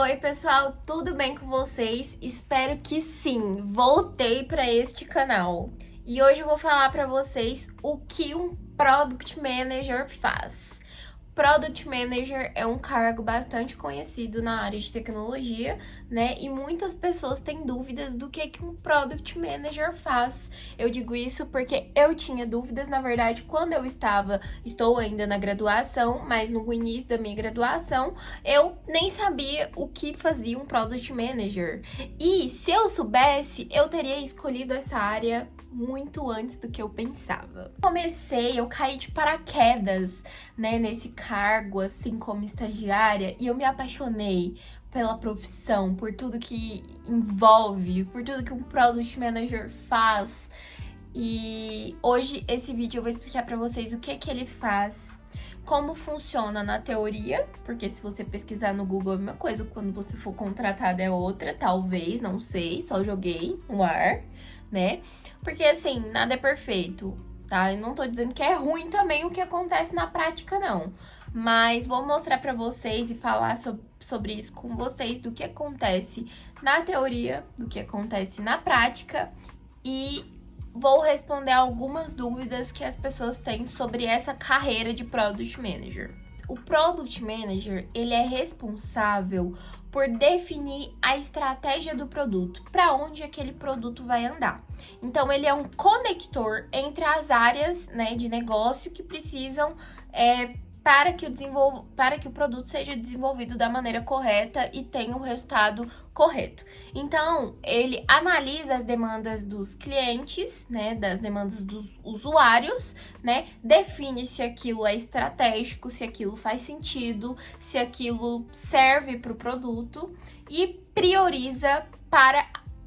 Oi, pessoal, tudo bem com vocês? Espero que sim. Voltei para este canal. E hoje eu vou falar para vocês o que um Product Manager faz. Product Manager é um cargo bastante conhecido na área de tecnologia, né? E muitas pessoas têm dúvidas do que um Product Manager faz. Eu digo isso porque eu tinha dúvidas, na verdade, quando estou ainda na graduação, mas no início da minha graduação, eu nem sabia o que fazia um Product Manager. E se eu soubesse, eu teria escolhido essa área muito antes do que eu pensava. Eu caí de paraquedas, né, nesse cargo, assim, como estagiária, e eu me apaixonei pela profissão, por tudo que envolve, por tudo que um Product Manager faz. E hoje, esse vídeo, eu vou explicar pra vocês o que ele faz, como funciona na teoria, porque se você pesquisar no Google é uma coisa, quando você for contratado é outra, talvez, não sei, só joguei no ar, né? Porque, assim, nada é perfeito, tá? Eu não tô dizendo que é ruim também o que acontece na prática, não. Mas vou mostrar pra vocês e falar sobre isso com vocês, do que acontece na teoria, do que acontece na prática. E vou responder algumas dúvidas que as pessoas têm sobre essa carreira de Product Manager. O Product Manager, ele é responsável por definir a estratégia do produto, para onde aquele produto vai andar. Então, ele é um conector entre as áreas, né, de negócio que precisam para que o produto seja desenvolvido da maneira correta e tenha o resultado correto. Então, ele analisa as demandas dos clientes, né, das demandas dos usuários, né, define se aquilo é estratégico, se aquilo faz sentido, se aquilo serve para o produto e prioriza para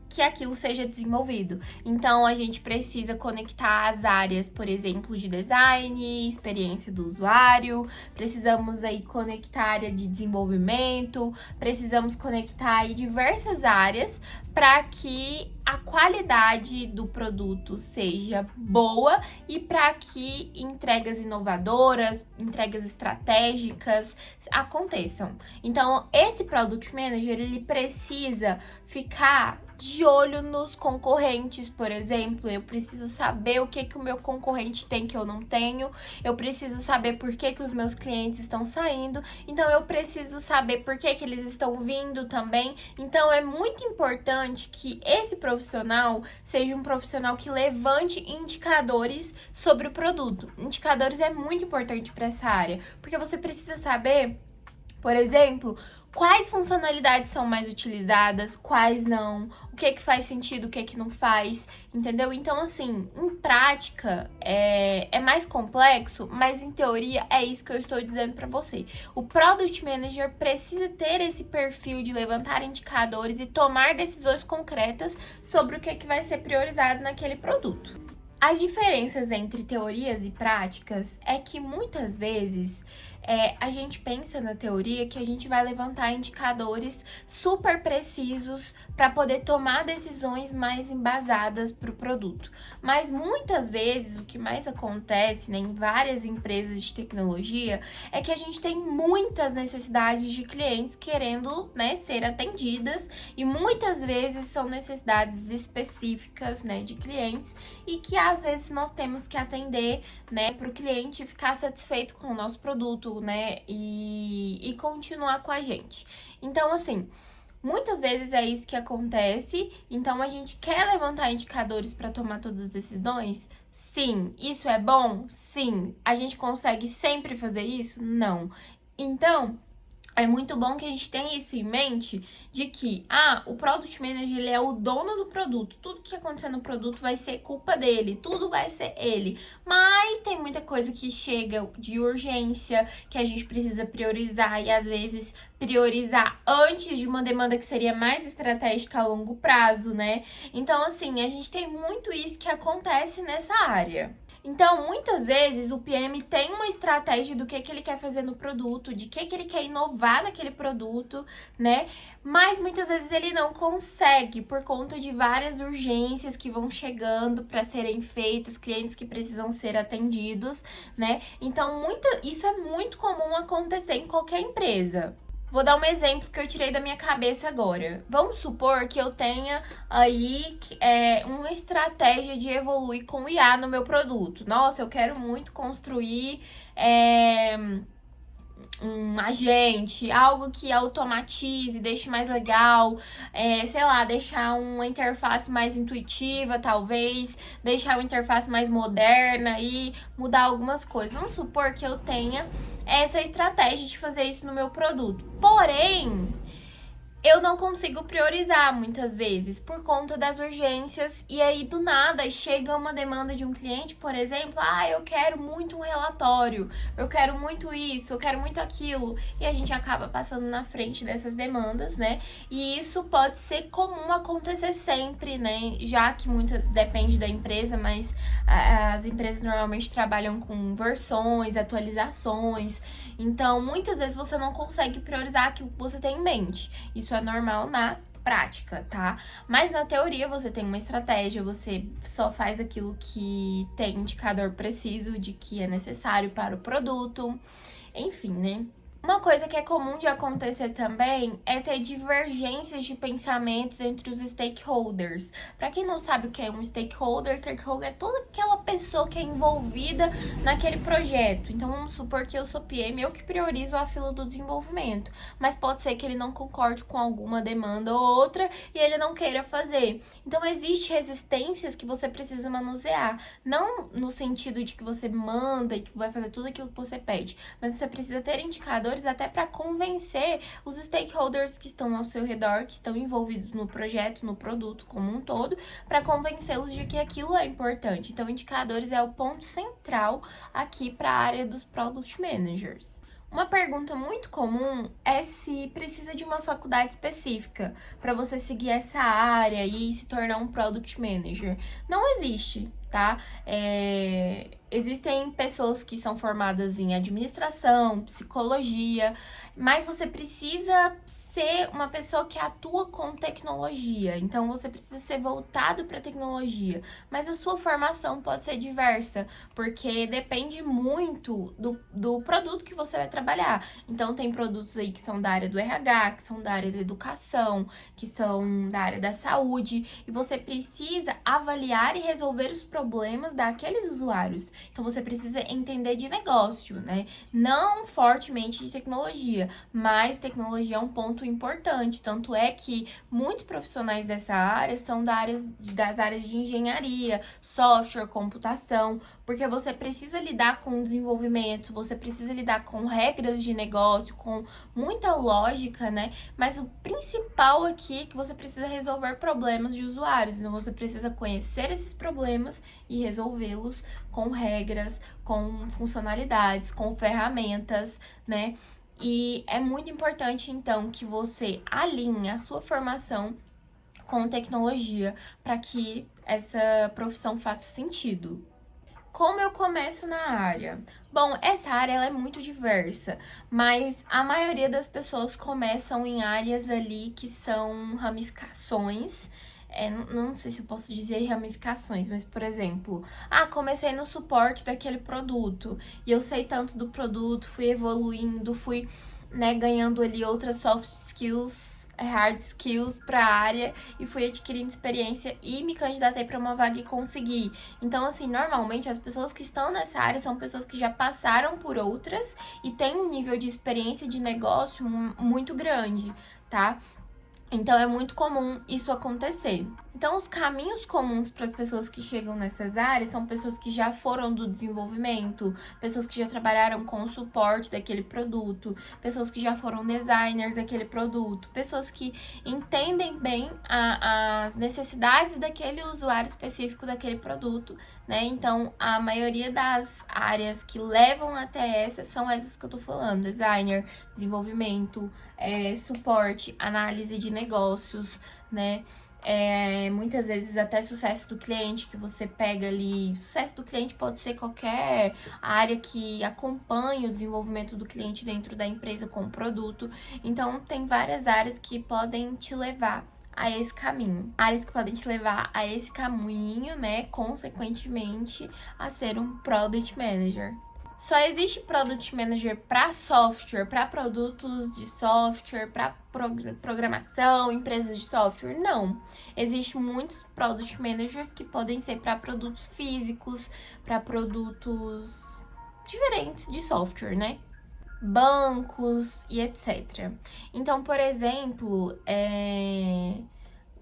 que aquilo seja desenvolvido. Então, a gente precisa conectar as áreas, por exemplo, de design, experiência do usuário, precisamos aí conectar a área de desenvolvimento, precisamos conectar aí diversas áreas para que a qualidade do produto seja boa e para que entregas inovadoras, entregas estratégicas aconteçam. Então, esse Product Manager, ele precisa ficar de olho nos concorrentes, por exemplo. Eu preciso saber o que o meu concorrente tem que eu não tenho. Eu preciso saber por que os meus clientes estão saindo. Então, eu preciso saber por que eles estão vindo também. Então, é muito importante que esse profissional seja um profissional que levante indicadores sobre o produto. Indicadores é muito importante para essa área, porque você precisa saber, por exemplo, quais funcionalidades são mais utilizadas, quais não, o que faz sentido, o que não faz, entendeu? Então, assim, em prática é mais complexo, mas em teoria é isso que eu estou dizendo para você. O Product Manager precisa ter esse perfil de levantar indicadores e tomar decisões concretas sobre o que vai ser priorizado naquele produto. As diferenças entre teorias e práticas é que muitas vezes a gente pensa na teoria que a gente vai levantar indicadores super precisos para poder tomar decisões mais embasadas para o produto. Mas muitas vezes o que mais acontece, né, em várias empresas de tecnologia é que a gente tem muitas necessidades de clientes querendo, né, ser atendidas, e muitas vezes são necessidades específicas, né, de clientes, e que às vezes nós temos que atender, né, para o cliente ficar satisfeito com o nosso produto, né, e continuar com a gente. Então, assim, muitas vezes é isso que acontece. Então, a gente quer levantar indicadores para tomar todas as decisões? Sim. Isso é bom? Sim. A gente consegue sempre fazer isso? Não. Então, é muito bom que a gente tenha isso em mente, de que, o Product Manager, ele é o dono do produto. Tudo que acontecer no produto vai ser culpa dele, tudo vai ser ele. Mas tem muita coisa que chega de urgência, que a gente precisa priorizar, e às vezes priorizar antes de uma demanda que seria mais estratégica a longo prazo, né? Então, assim, a gente tem muito isso que acontece nessa área. Então, muitas vezes, o PM tem uma estratégia do que ele quer fazer no produto, de que ele quer inovar naquele produto, né? Mas muitas vezes ele não consegue por conta de várias urgências que vão chegando para serem feitas, clientes que precisam ser atendidos, né? Então, isso é muito comum acontecer em qualquer empresa. Vou dar um exemplo que eu tirei da minha cabeça agora. Vamos supor que eu tenha aí uma estratégia de evoluir com o IA no meu produto. Nossa, eu quero muito construir um agente, algo que automatize, deixe mais legal, sei lá, deixar uma interface mais intuitiva, talvez, deixar uma interface mais moderna e mudar algumas coisas. Vamos supor que eu tenha essa estratégia de fazer isso no meu produto. Porém, eu não consigo priorizar muitas vezes por conta das urgências e aí do nada chega uma demanda de um cliente, por exemplo, eu quero muito um relatório, eu quero muito isso, eu quero muito aquilo, e a gente acaba passando na frente dessas demandas, né? E isso pode ser comum acontecer sempre, né? Já que muito depende da empresa, mas as empresas normalmente trabalham com versões, atualizações, então muitas vezes você não consegue priorizar aquilo que você tem em mente. Isso é normal na prática, tá? Mas na teoria você tem uma estratégia, você só faz aquilo que tem indicador preciso de que é necessário para o produto, enfim, né? Uma coisa que é comum de acontecer também é ter divergências de pensamentos entre os stakeholders. Para quem não sabe o que é um stakeholder é toda aquela pessoa que é envolvida naquele projeto. Então vamos supor que eu sou PM, eu que priorizo a fila do desenvolvimento, mas pode ser que ele não concorde com alguma demanda ou outra e ele não queira fazer. Então existe resistências que você precisa manusear, não no sentido de que você manda e que vai fazer tudo aquilo que você pede, mas você precisa ter indicadores até para convencer os stakeholders que estão ao seu redor, que estão envolvidos no projeto, no produto como um todo, para convencê-los de que aquilo é importante. Então, indicadores é o ponto central aqui para a área dos Product Managers. Uma pergunta muito comum é se precisa de uma faculdade específica para você seguir essa área e se tornar um Product Manager. Não existe, tá? Existem pessoas que são formadas em administração, psicologia, mas você precisa ser uma pessoa que atua com tecnologia. Então, você precisa ser voltado para tecnologia. Mas a sua formação pode ser diversa, porque depende muito do produto que você vai trabalhar. Então, tem produtos aí que são da área do RH, que são da área da educação, que são da área da saúde. E você precisa avaliar e resolver os problemas daqueles usuários. Então, você precisa entender de negócio, né? Não fortemente de tecnologia, mas tecnologia é um ponto importante, tanto é que muitos profissionais dessa área são das áreas de engenharia, software, computação, porque você precisa lidar com o desenvolvimento, você precisa lidar com regras de negócio, com muita lógica, né? Mas o principal aqui é que você precisa resolver problemas de usuários, então você precisa conhecer esses problemas e resolvê-los com regras, com funcionalidades, com ferramentas, né? E é muito importante, então, que você alinhe a sua formação com tecnologia para que essa profissão faça sentido. Como eu começo na área? Bom, essa área ela é muito diversa, mas a maioria das pessoas começam em áreas ali que são ramificações. Não sei se eu posso dizer ramificações, mas, por exemplo, comecei no suporte daquele produto e eu sei tanto do produto, fui evoluindo, fui, né, ganhando ali outras soft skills, hard skills para a área e fui adquirindo experiência e me candidatei para uma vaga e consegui. Então, assim, normalmente as pessoas que estão nessa área são pessoas que já passaram por outras e têm um nível de experiência de negócio muito grande, tá? Então, é muito comum isso acontecer. Então, os caminhos comuns para as pessoas que chegam nessas áreas são pessoas que já foram do desenvolvimento, pessoas que já trabalharam com o suporte daquele produto, pessoas que já foram designers daquele produto, pessoas que entendem bem as necessidades daquele usuário específico daquele produto, né? Então, a maioria das áreas que levam até essas são essas que eu tô falando: designer, desenvolvimento, suporte, análise de negócios, né? Muitas vezes até sucesso do cliente, que você pega ali. Sucesso do cliente pode ser qualquer área que acompanhe o desenvolvimento do cliente dentro da empresa com o produto. Então, tem várias áreas que podem te levar a esse caminho. Áreas que podem te levar a esse caminho, né? Consequentemente, a ser um Product Manager. Só existe Product Manager para software, para produtos de software, para programação, empresas de software? Não. Existem muitos Product Managers que podem ser para produtos físicos, para produtos diferentes de software, né? Bancos e etc. Então, por exemplo,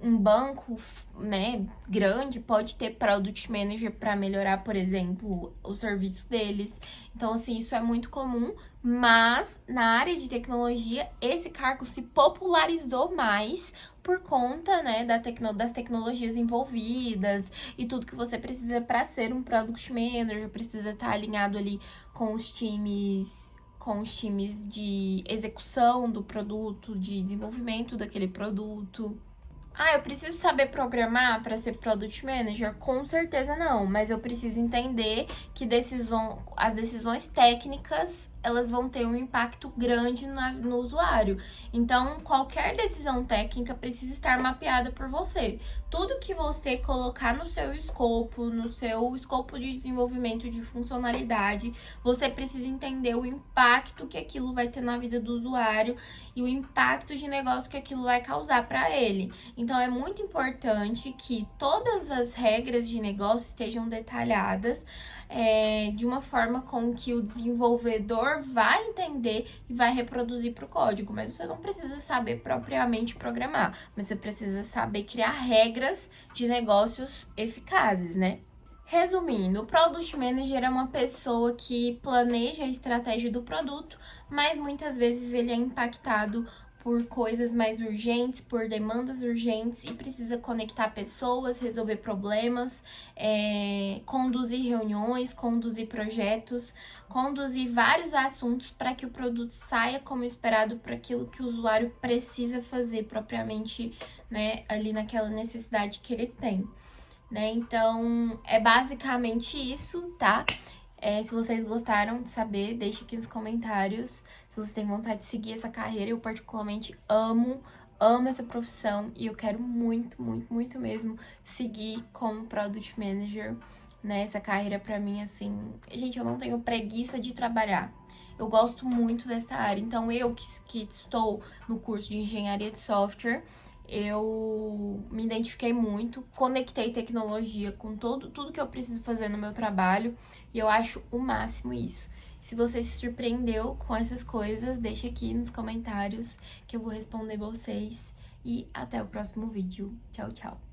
um banco, né, grande pode ter Product Manager para melhorar, por exemplo, o serviço deles. Então, assim, isso é muito comum, mas na área de tecnologia, esse cargo se popularizou mais por conta, né, das tecnologias envolvidas e tudo que você precisa para ser um Product Manager, precisa estar alinhado ali com os times de execução do produto, de desenvolvimento daquele produto. Ah, eu preciso saber programar para ser Product Manager? Com certeza não, mas eu preciso entender que as decisões técnicas elas vão ter um impacto grande no usuário. Então, qualquer decisão técnica precisa estar mapeada por você. Tudo que você colocar no seu escopo de desenvolvimento de funcionalidade, você precisa entender o impacto que aquilo vai ter na vida do usuário e o impacto de negócio que aquilo vai causar para ele. Então, é muito importante que todas as regras de negócio estejam detalhadas de uma forma com que o desenvolvedor vai entender e vai reproduzir para o código. Mas você não precisa saber propriamente programar, mas você precisa saber criar regras de negócios eficazes, né? Resumindo, o Product Manager é uma pessoa que planeja a estratégia do produto, mas muitas vezes ele é impactado por coisas mais urgentes, por demandas urgentes e precisa conectar pessoas, resolver problemas, conduzir reuniões, conduzir projetos, conduzir vários assuntos para que o produto saia como esperado para aquilo que o usuário precisa fazer propriamente, né, ali naquela necessidade que ele tem. Né? Então, é basicamente isso, tá? Se vocês gostaram de saber, deixe aqui nos comentários. Se vocês têm vontade de seguir essa carreira, eu particularmente amo essa profissão e eu quero muito, muito, muito mesmo seguir como Product Manager, né? Essa carreira pra mim, assim... Gente, eu não tenho preguiça de trabalhar. Eu gosto muito dessa área. Então, eu que estou no curso de Engenharia de Software, eu me identifiquei muito, conectei tecnologia com tudo que eu preciso fazer no meu trabalho e eu acho o máximo isso. Se você se surpreendeu com essas coisas, deixa aqui nos comentários que eu vou responder vocês e até o próximo vídeo. Tchau, tchau!